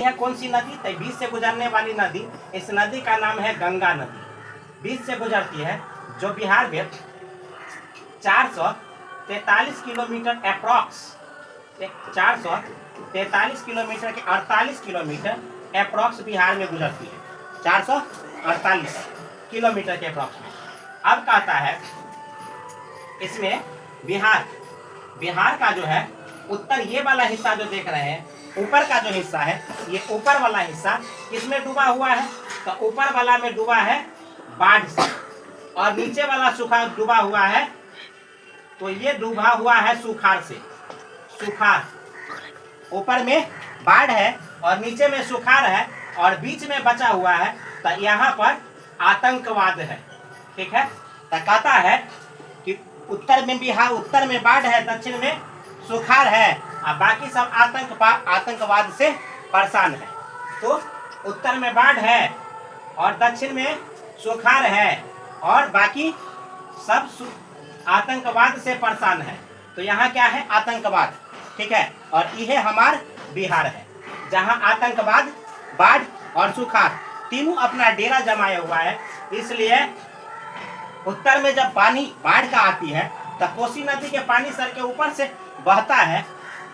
यह कौन सी नदी? तो बीच से गुजरने वाली नदी, इस नदी का नाम है गंगा नदी। बीच से गुजरती है, जो बिहार में 443 किलोमीटर अप्रॉक्स, 443 किलोमीटर के 48 किलोमीटर अप्रॉक्स बिहार में गुजरती है, 448 किलोमीटर के अप्रॉक्स में। अब कहता है इसमें बिहार का जो है उत्तर, ये वाला हिस्सा जो देख रहे हैं, ऊपर का जो हिस्सा है, ये ऊपर वाला हिस्सा किसमें डूबा हुआ है? तो ऊपर वाला में डूबा है बाढ़ से, और नीचे वाला सूखा डूबा हुआ है, तो ये डूबा हुआ है सुखाड़ से। सुखाड़, ऊपर में बाढ़ है और नीचे में सुखाड़ है और बीच में बचा हुआ है, तो यहाँ पर आतंकवाद है। ठीक है, तो कहता है कि उत्तर में बाढ़ है, दक्षिण में सुखाड़ है, और बाकी सब आतंकवाद से परेशान है। तो उत्तर में बाढ़ है और दक्षिण में सुखाड़ है और बाकी सब आतंकवाद से परेशान है। तो यहाँ क्या है? आतंकवाद। ठीक है, और यह हमार बिहार है, जहाँ आतंकवाद, बाढ़ और सुखाड़ तीनों अपना डेरा जमाया हुआ है। इसलिए उत्तर में जब पानी बाढ़ का आती है, तो कोसी नदी के पानी सर के ऊपर से बहता है,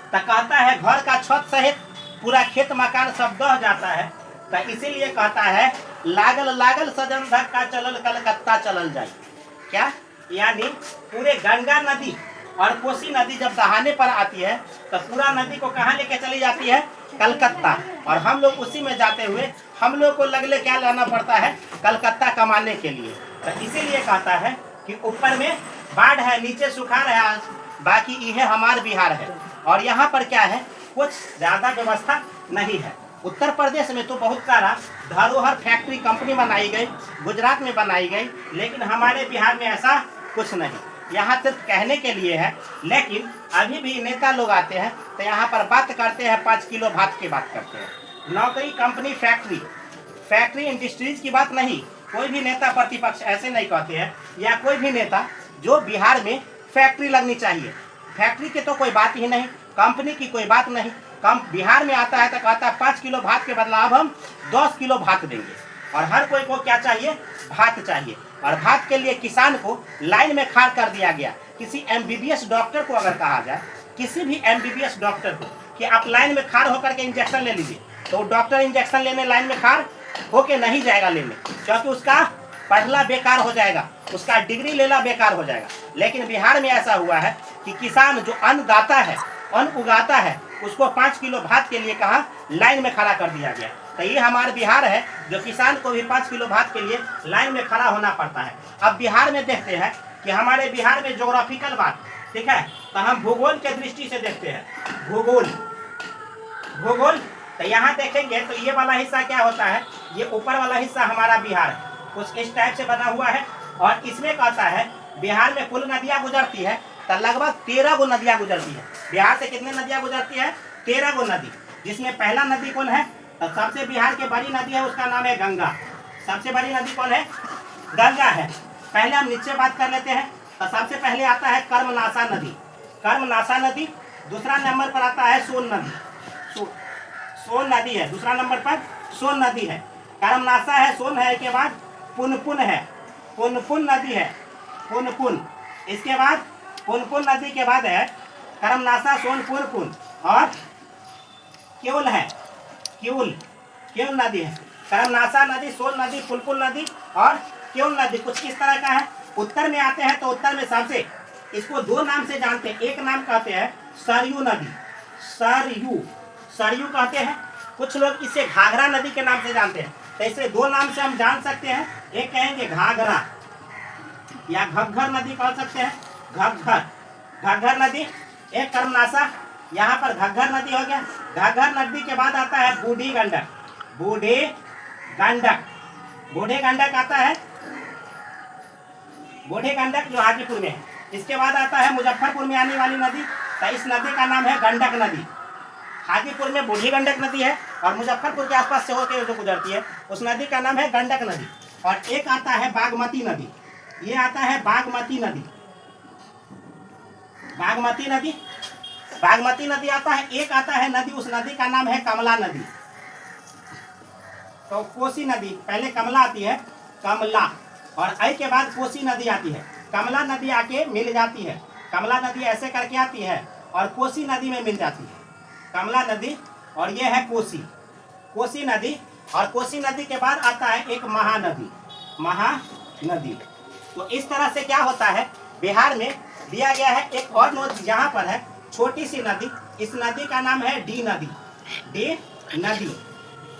तो कहता है घर का छत सहित पूरा खेत मकान सब दह जाता है। तो इसीलिए कहता है लागल लागल सजन धक्का चलल कलकत्ता चलल जाए। क्या? यानी पूरे गंगा नदी और कोसी नदी जब दहाने पर आती है, तो पूरा नदी को कहाँ लेके चली जाती है? कलकत्ता। और हम लोग उसी में जाते हुए हम लोग को लगले क्या लाना पड़ता है? कलकत्ता कमाने के लिए। तो इसीलिए कहता है कि ऊपर में बाढ़ है, नीचे सुखाड़ है, बाकी यह हमार बिहार है। और यहाँ पर क्या है? कुछ ज़्यादा व्यवस्था नहीं है। उत्तर प्रदेश में तो बहुत सारा धरोहर फैक्ट्री कंपनी बनाई गई, गुजरात में बनाई गई, लेकिन हमारे बिहार में ऐसा कुछ नहीं। यहाँ सिर्फ कहने के लिए है, लेकिन अभी भी नेता लोग आते हैं तो यहाँ पर बात करते हैं 5 किलो भात की बात करते हैं। नौकरी, कंपनी, फैक्ट्री इंडस्ट्रीज की बात नहीं। कोई भी नेता प्रतिपक्ष ऐसे नहीं कहते हैं, या कोई भी नेता जो बिहार में फैक्ट्री लगनी चाहिए। फैक्ट्री की तो कोई बात ही नहीं, कंपनी की कोई बात नहीं। बिहार में आता है तो कहता है 5 किलो भात के बदला अब हम 10 किलो भात देंगे। और हर कोई को क्या चाहिए? भात चाहिए। और भात के लिए किसान को लाइन में खड़ा कर दिया गया। किसी MBBS डॉक्टर को अगर कहा जाए, किसी भी MBBS डॉक्टर को कि आप लाइन में खड़ा होकर के इंजेक्शन ले लीजिए, तो डॉक्टर इंजेक्शन लेने लाइन में खड़ा होके नहीं जाएगा लेने, क्योंकि उसका पढ़ना बेकार हो जाएगा, उसका डिग्री लेना बेकार हो जाएगा। लेकिन बिहार में ऐसा हुआ है कि किसान जो अन्नदाता है, अन्न उगाता है, उसको 5 किलो भात के लिए कहा लाइन में खड़ा कर दिया गया। तो ये हमारा बिहार है, जो किसान को भी 5 किलो भात के लिए लाइन में खड़ा होना पड़ता है। अब बिहार में देखते हैं कि हमारे बिहार में ज्योग्राफिकल बात, ठीक है, तो हम भूगोल के दृष्टि से देखते हैं। भूगोल तो यहाँ देखेंगे तो ये वाला हिस्सा क्या होता है? ये ऊपर वाला हिस्सा हमारा बिहार है, कुछ इस टाइप से बना हुआ है। और इसमें कहता है बिहार में कुल नदियाँ गुजरती है, तो लगभग 13 गो नदियाँ गुजरती है। बिहार से कितने नदियाँ गुजरती है? 13 गो नदी, जिसमें पहला नदी कौन है? तो सबसे बिहार की बड़ी नदी है, उसका नाम है गंगा। सबसे बड़ी नदी कौन है? गंगा है। पहले हम नीचे बात कर लेते हैं। तो सबसे पहले आता है कर्मनाशा नदी। दूसरा नंबर पर आता है सोन नदी। सोन नदी है दूसरा नंबर पर, सोन नदी है। कर्मनाशा है, सोन है, के बाद पुनपुन है, पुनपुन नदी है, पुनपुन। इसके बाद पुनपुन नदी के बाद है कर्मनाशा, सोन, पुनपुन, और केवल है, केवल नदी है। कर्मनाशा नदी, सोन नदी, पुनपुन नदी और केवल नदी कुछ किस तरह का है? उत्तर में आते हैं तो उत्तर में सबसे, इसको 2 नाम से जानते हैं। एक नाम कहते हैं सरयू नदी, सरयू कहते हैं। कुछ लोग इसे घाघरा नदी के नाम से जानते हैं। तो इसे 2 नाम से हम जान सकते हैं। एक कहेंगे घाघरा या घग्घर नदी कह सकते हैं, घग्घर नदी। एक कर्मनाशा, यहाँ पर घग्घर नदी हो गया। घग्घर नदी के बाद आता है बूढ़ी गंडक आता है, बूढ़ी गंडक जो हाजीपुर में है। इसके बाद आता है मुजफ्फरपुर में आने वाली नदी, तो इस नदी का नाम है गंडक नदी। हाजीपुर में बूढ़ी गंडक नदी है और मुजफ्फरपुर के आसपास से होकर जो गुजरती है उस नदी का नाम है गंडक नदी। और एक आता है बागमती नदी, ये आता है बागमती नदी आता है। एक आता है नदी, उस नदी का नाम है कमला तो कोसी नदी पहले कमला आती है, कमला, और आई के बाद कोसी नदी आती है। कमला नदी आके मिल जाती है, कमला नदी ऐसे करके आती है और कोसी नदी में मिल जाती है। कमला नदी और ये है कोसी, कोसी नदी, और कोसी नदी के बाद आता है एक महानदी, महानदी। तो इस तरह से क्या होता है, बिहार में दिया गया है एक और नदी यहाँ पर है, छोटी सी नदी, इस नदी का नाम है डी नदी, डी नदी।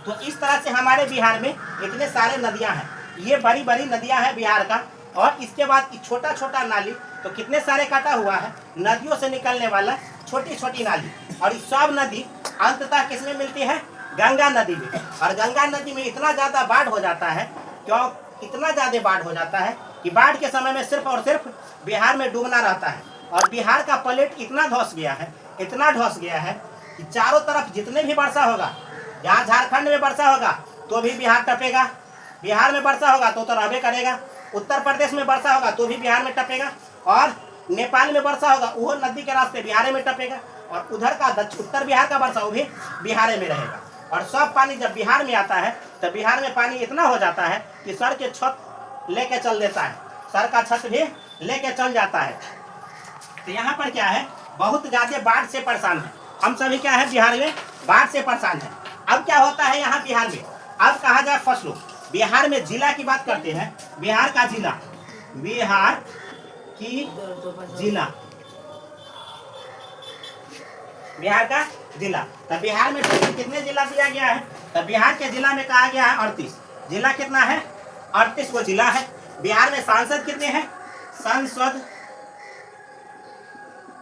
तो इस तरह से हमारे बिहार में इतने सारे नदियाँ हैं, ये बड़ी बड़ी नदियाँ हैं बिहार का। और इसके बाद छोटा छोटा नाली, तो कितने सारे कटा हुआ है नदियों से निकलने वाला छोटी छोटी नाली, और सब नदी अंततः किसमें मिलती है, गंगा नदी में। और गंगा नदी में इतना ज़्यादा बाढ़ हो जाता है, क्यों इतना ज़्यादा बाढ़ हो जाता है कि बाढ़ के समय में सिर्फ और सिर्फ बिहार में डूबना रहता है। और बिहार का प्लेट इतना धंस गया है, इतना धंस गया है कि चारों तरफ जितने भी वर्षा होगा, जहाँ झारखंड में वर्षा होगा तो भी बिहार टपेगा, बिहार में वर्षा होगा तो रहबे करेगा, उत्तर प्रदेश में वर्षा होगा तो भी बिहार में टपेगा, और नेपाल में वर्षा होगा वो नदी के रास्ते बिहार में टपेगा, और उधर का उत्तर बिहार का वर्षा वो भी बिहार में रहेगा। और सब पानी जब बिहार में आता है तो बिहार में पानी इतना हो जाता है कि सर के छत लेके चल देता है, सर का छत भी लेके चल जाता है। तो यहाँ पर क्या है, बहुत ज़्यादा बाढ़ से परेशान है हम सभी, क्या है बिहार में बाढ़ से परेशान है। अब क्या होता है यहाँ बिहार में, अब कहा जाए फसलों, बिहार में जिला की बात करते हैं, बिहार का जिला, बिहार की जिला, बिहार का जिला। तो बिहार में टोटल कितने जिला दिया गया है, तो बिहार के जिला में कहा गया है 38 जिला। कितना है, 38 को जिला है। बिहार में सांसद कितने हैं,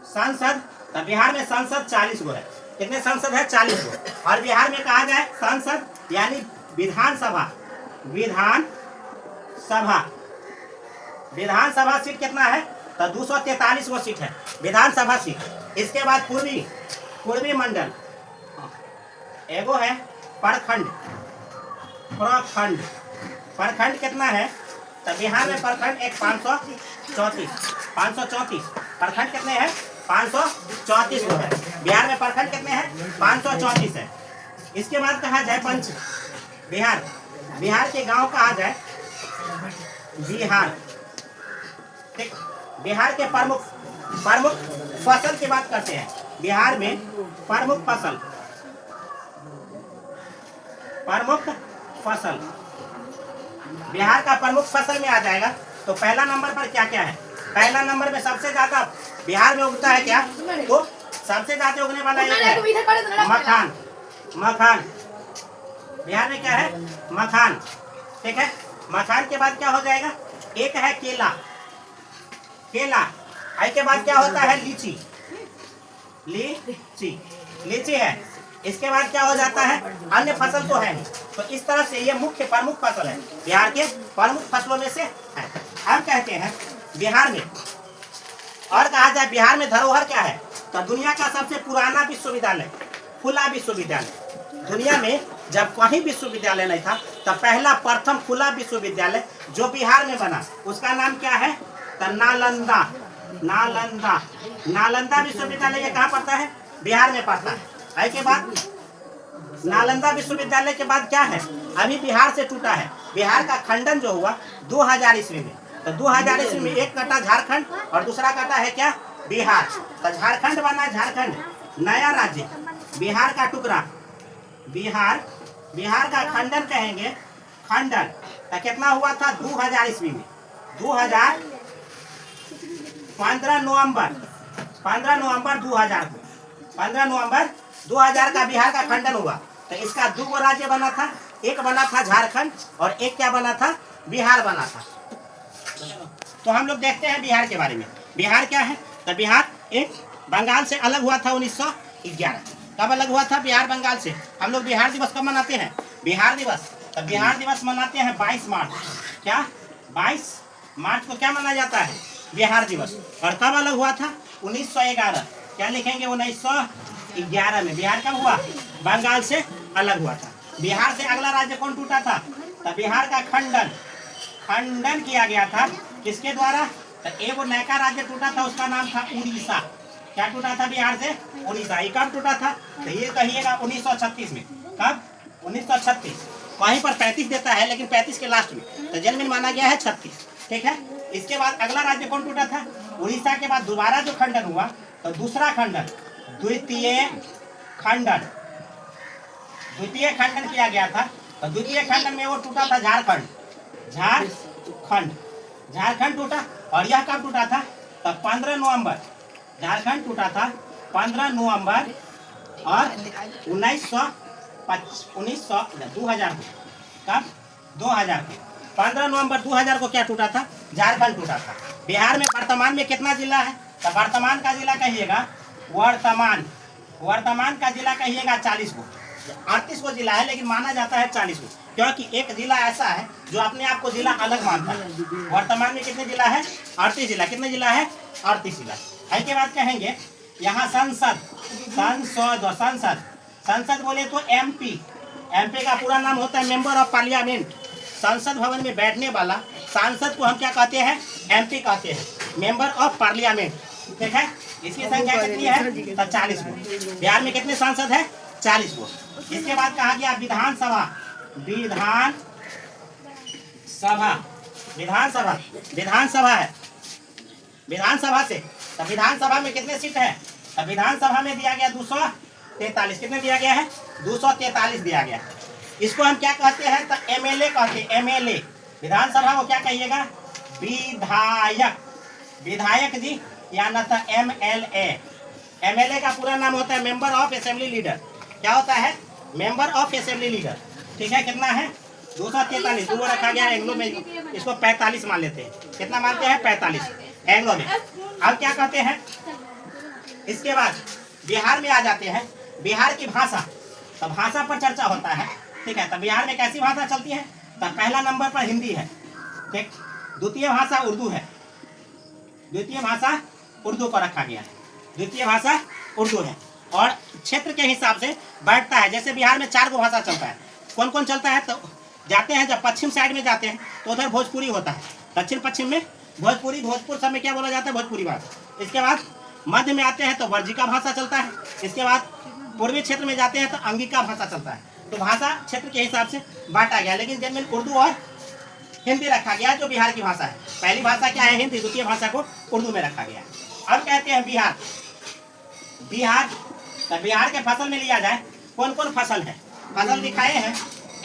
सांसद, तो बिहार में सांसद 40 गो है। कितने सांसद है, 40 गो। और बिहार में कहा जाए सांसद यानी विधानसभा, विधानसभा सीट कितना है, तो 243 गो सीट है विधानसभा सीट। इसके बाद पूर्वी मंडल, एगो है प्रखंड, प्रखंड कितना है, तो बिहार में प्रखंड एक 534 प्रखंड कितने हैं, 534 को है। बिहार में प्रखंड कितने हैं, 534 है। इसके बाद कहा जाए पंच, बिहार के गांव कहा जाए बिहार, ठीक। बिहार के प्रमुख फसल की बात करते हैं। बिहार में प्रमुख फसल, बिहार का प्रमुख फसल में आ जाएगा। तो पहला नंबर पर क्या क्या है, पहला नंबर में सबसे ज्यादा बिहार में उगता है क्या, तो सबसे ज्यादा उगने वाला है मखान। बिहार में क्या है, मखान, ठीक है। मखान के बाद क्या हो जाएगा, एक है केला, आई के बाद क्या होता है, लीची है। इसके बाद क्या हो जाता है, अन्य फसल तो है नहीं। तो इस तरह से ये मुख्य प्रमुख फसल है, बिहार के प्रमुख फसलों में से है। अब कहते हैं बिहार में, और कहा जाए बिहार में धरोहर क्या है, तो दुनिया का सबसे पुराना विश्वविद्यालय, खुला विश्वविद्यालय। दुनिया में जब कहीं विश्वविद्यालय नहीं था तब पहला प्रथम खुला विश्वविद्यालय जो बिहार में बना उसका नाम क्या है, तो नालंदा विश्वविद्यालय। ये कहाँ पड़ता है, बिहार में पड़ता है। के बाद नालंदा विश्वविद्यालय के बाद क्या है, अभी बिहार से टूटा है। बिहार का खंडन जो हुआ 2000 ईस्वी में, तो 2000 ईस्वी में एक कटा झारखंड और दूसरा कटा है क्या, बिहार। तो झारखंड बना, झारखंड नया राज्य, बिहार का टुकड़ा, बिहार का खंडन कहेंगे, खंडन। तो कितना हुआ था 2000 ईस्वी में, 15 नवंबर 2000 को, 15 नवंबर 2000 का बिहार का खंडन हुआ। तो इसका 2 राज्य बना था, एक बना था झारखंड और एक क्या बना था, बिहार बना था। तो हम लोग देखते हैं बिहार के बारे में। बिहार क्या है, तो बिहार एक बंगाल से अलग हुआ था 1911। कब अलग हुआ था बिहार बंगाल से। हम लोग बिहार दिवस कब मनाते हैं, बिहार दिवस, तो बिहार दिवस मनाते हैं 22 मार्च। क्या 22 मार्च को क्या मनाया जाता है, बिहार दिवस। और कब अलग हुआ था, 1911। क्या लिखेंगे, 1911 में बिहार कब हुआ, बंगाल से अलग हुआ था। बिहार से अगला राज्य कौन टूटा था, तो बिहार का खंडन किया गया था, किसके द्वारा, तो एक नया राज्य टूटा था, उसका नाम था उड़ीसा। क्या टूटा था बिहार से, उड़ीसा। ये कब टूटा था, तो ये कहिएगा 1936 में। कब, 1936। कहीं पर 35 देता है, लेकिन 35 के लास्ट में, तो जेन्युइन माना गया है 36। ठीक है। इसके बाद अगला राज्य कौन टूटा था? उड़ीसा के बाद दोबारा जो खंडन हुआ, तो दूसरा खंडन, द्वितीय खंडन किया गया था। तो द्वितीय खंडन में वो टूटा था झारखंड टूटा। और यह कब टूटा था? तो 15 नवंबर, झारखंड टूटा था 15 नवंबर और 2000 कब? 2000 को 15 नवंबर 2000 को क्या टूटा था? झारखंड टूटा था। बिहार में वर्तमान में कितना जिला है? तो वर्तमान का जिला कहिएगा, वर्तमान का जिला कहिएगा 40 को। 38 को जिला है, लेकिन माना जाता है 40 को, क्योंकि एक जिला ऐसा है जो अपने आप को जिला अलग मानता है। वर्तमान में कितने जिला है? 38 जिला। कितने जिला है? 38 जिला। इसके बाद कहेंगे यहाँ संसद बोले तो एमपी का पूरा नाम होता है मेंबर ऑफ पार्लियामेंट। संसद भवन में बैठने वाला सांसद को हम क्या कहते हैं? एमपी कहते हैं, मेंबर ऑफ पार्लियामेंट। ठीक है। इसकी संख्या कितनी है? तो 40 को। बिहार में कितने सांसद है? 40 को। इसके बाद कहा गया विधानसभा है। विधानसभा से, तो विधानसभा में कितने सीट है? तो विधानसभा में दिया गया 243। कितने दिया गया है? 243 दिया गया। इसको हम क्या कहते हैं? तो एमएलए कहते हैं, एमएलए। विधानसभा को क्या कहिएगा? विधायक जी, या न तो एमएलए। एमएलए का पूरा नाम होता है मेंबर ऑफ असेंबली लीडर। क्या होता है? Member of assembly leader. ठीक है। कितना है? 243। दूर रखा गया एंग्लो में, इसको 45 मान लेते हैं। कितना मानते हैं? 45 एंग्लो में। अब क्या कहते हैं? इसके बाद बिहार में आ जाते हैं। बिहार की भाषा, तो भाषा पर चर्चा होता है। ठीक है। तो बिहार में कैसी भाषा चलती है? तो पहला नंबर पर हिंदी है। ठीक। द्वितीय भाषा उर्दू है। द्वितीय भाषा उर्दू को रखा गया है। द्वितीय भाषा उर्दू है। और क्षेत्र के हिसाब से बैठता है। जैसे बिहार में 4 भाषा चलता है। कौन कौन चलता है? तो जाते हैं जब पश्चिम साइड में जाते हैं तो उधर भोजपुरी होता है। दक्षिण पश्चिम में भोजपुर सब में क्या बोला जाता है? भोजपुरी भाषा। इसके बाद मध्य में आते हैं तो वर्जिका भाषा चलता है। इसके बाद पूर्वी क्षेत्र में जाते हैं तो अंगिका भाषा चलता है। तो भाषा क्षेत्र के हिसाब से बांटा गया, लेकिन जनरल उर्दू और हिंदी रखा गया जो बिहार की भाषा है। पहली भाषा क्या है? हिंदी। द्वितीय भाषा को उर्दू में रखा गया। अब कहते हैं बिहार। तो बिहार के फसल में लिया जाए, कौन कौन फसल है? फसल दिखाए हैं,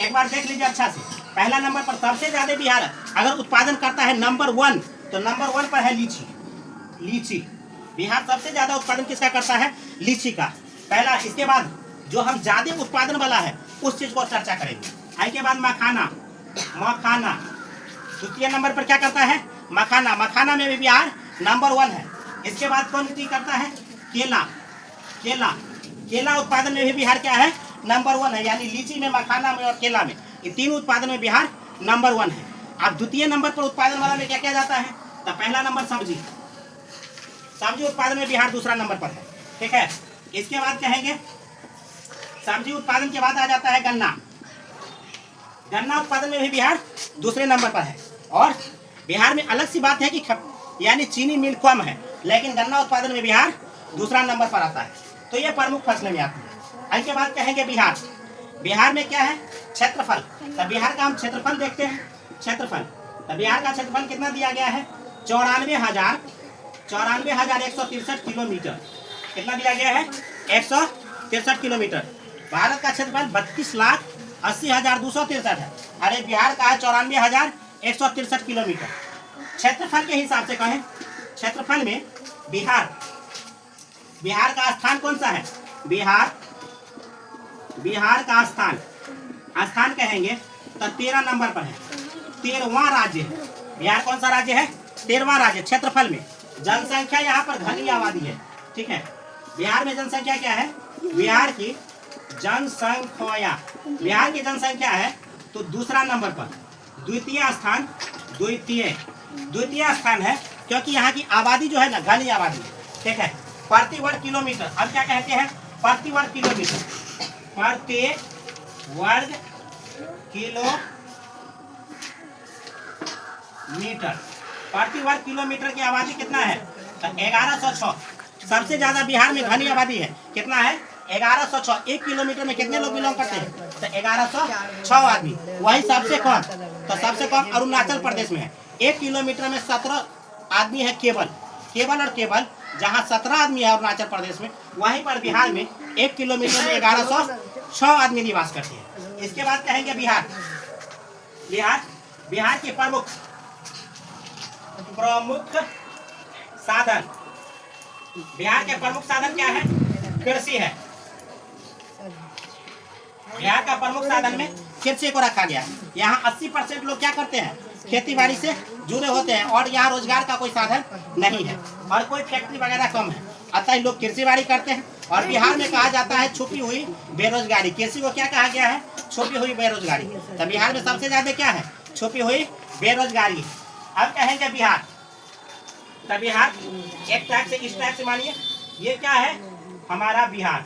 एक बार देख लीजिए अच्छा से। पहला नंबर पर सबसे ज्यादा बिहार अगर उत्पादन करता है नंबर 1, तो नंबर 1 पर है लीची। बिहार सबसे ज्यादा उत्पादन किसका करता है? लीची का, पहला। इसके बाद जो हम ज्यादा उत्पादन वाला है उस चीज को चर्चा करेंगे। इसके बाद मखाना। द्वितीय नंबर पर क्या करता है? मखाना में भी बिहार नंबर 1 है। इसके बाद कौन चीज करता है? केला उत्पादन में भी बिहार क्या है? नंबर 1 है। यानी लीची में, मखाना में और केला में, ये 3 उत्पादन में बिहार नंबर 1 है। अब द्वितीय नंबर पर उत्पादन वाला में क्या क्या जाता है? तो पहला नंबर सब्जी उत्पादन में बिहार दूसरा नंबर पर है। ठीक है। इसके बाद कहेंगे सब्जी उत्पादन के बाद आ जाता है गन्ना उत्पादन में भी बिहार दूसरे नंबर पर है। और बिहार में अलग सी बात है कि यानी चीनी मिल कम है, लेकिन गन्ना उत्पादन में बिहार दूसरा नंबर पर आता है। तो ये प्रमुख फसलें में आती है। इसके बाद कहेंगे बिहार में क्या है? क्षेत्रफल। तो बिहार का हम क्षेत्रफल देखते हैं। तो बिहार का क्षेत्रफल कितना दिया गया है? 94,163 किलोमीटर। कितना दिया गया है? 163 किलोमीटर। भारत का क्षेत्रफल 32,80,263 है। अरे बिहार का है 94,163 किलोमीटर। क्षेत्रफल के हिसाब से कहें, क्षेत्रफल में बिहार का स्थान कौन सा है? बिहार का स्थान कहेंगे तो 13 नंबर पर है। 13वां राज्य है बिहार। कौन सा राज्य है? 13वां राज्य क्षेत्रफल में। जनसंख्या यहाँ पर घनी आबादी है। ठीक है। बिहार में जनसंख्या क्या है? बिहार की जनसंख्या है तो दूसरा नंबर पर। द्वितीय स्थान है क्योंकि यहाँ की आबादी जो है ना, घनी आबादी है। ठीक है। प्रति वर्ग किलोमीटर, अब क्या कहते हैं? प्रति वर्ग किलोमीटर प्रति वर्ग किलोमीटर की आबादी कितना है? तो 1106। सबसे ज्यादा बिहार में घनी आबादी है। कितना है? 1106। 1 किलोमीटर में कितने लोग बिलोंग करते हैं? तो 1106 आदमी। वही सबसे कम, तो सबसे कम अरुणाचल प्रदेश में है। 1 किलोमीटर में 17 आदमी है केवल और केवल। जहाँ 17 आदमी है अरुणाचल प्रदेश में, वहीं पर बिहार में 1 किलोमीटर में 1106 आदमी निवास करते हैं। इसके बाद कहेंगे बिहार के प्रमुख साधन। बिहार के प्रमुख साधन क्या है? कृषि है। बिहार का प्रमुख साधन में कृषि को रखा गया है। यहाँ 80% लोग क्या करते हैं? खेती बाड़ी से जुड़े होते हैं और यहाँ रोजगार का कोई साधन नहीं है और कोई फैक्ट्री वगैरह कम है, अतः लोग कृषि बाड़ी करते हैं। और बिहार में कहा जाता है छुपी हुई बेरोजगारी। कृषि को क्या कहा गया है? छुपी हुई बेरोजगारी। तो बिहार में सबसे ज्यादा क्या है? छुपी हुई बेरोजगारी। अब कहेंगे बिहार, तो बिहार एक टाइप से, इस टाइप से मानिए ये क्या है? हमारा बिहार,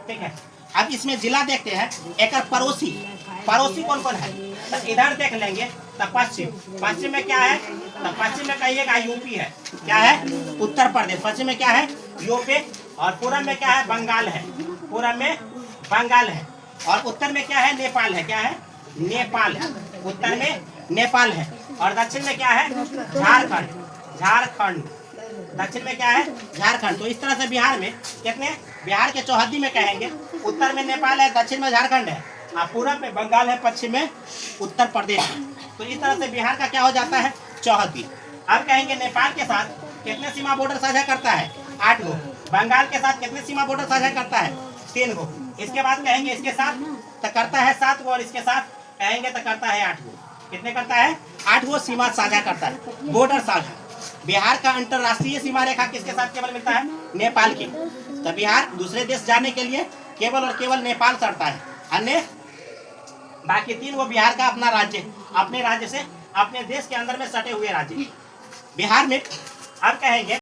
ठीक है। अब इसमें जिला देखते हैं, एक पड़ोसी कौन कौन है? तो इधर देख लेंगे तो पश्चिम में क्या है? तो पश्चिम में कहिएगा यूपी है। क्या है? उत्तर प्रदेश। पश्चिम में क्या है? यूपी। और पूरब में क्या है? बंगाल है। पूरब में बंगाल है। और उत्तर में क्या है? नेपाल है। क्या है? नेपाल है। उत्तर में नेपाल है। और दक्षिण में क्या है? झारखंड। दक्षिण में क्या है? झारखंड। तो इस तरह से बिहार में कितने? बिहार के चौहद्दी में कहेंगे उत्तर में नेपाल है, दक्षिण में झारखंड है, पूरब में बंगाल है, पश्चिम में उत्तर प्रदेश है। तो इस तरह से बिहार का क्या हो जाता है? चौहद्दी। अब कहेंगे नेपाल के साथ कितने सीमा बॉर्डर साझा करता है? 8 गो। बंगाल के साथ कितने सीमा बॉर्डर साझा करता है? 3 गो। इसके बाद कहेंगे इसके साथ तो करता है 7 गो और इसके साथ कहेंगे तो करता है 8 गो। कितने करता है? 8 गो सीमा साझा करता है, बॉर्डर साझा। बिहार का अंतरराष्ट्रीय सीमा रेखा किसके साथ केवल मिलता है? नेपाल की। तो बिहार दूसरे देश जाने के लिए केवल और केवल नेपाल सड़ता है, अन्य बाकी 3 वो बिहार का अपना राज्य, अपने राज्य से अपने देश के अंदर में सटे हुए राज्य बिहार में। अब कहेंगे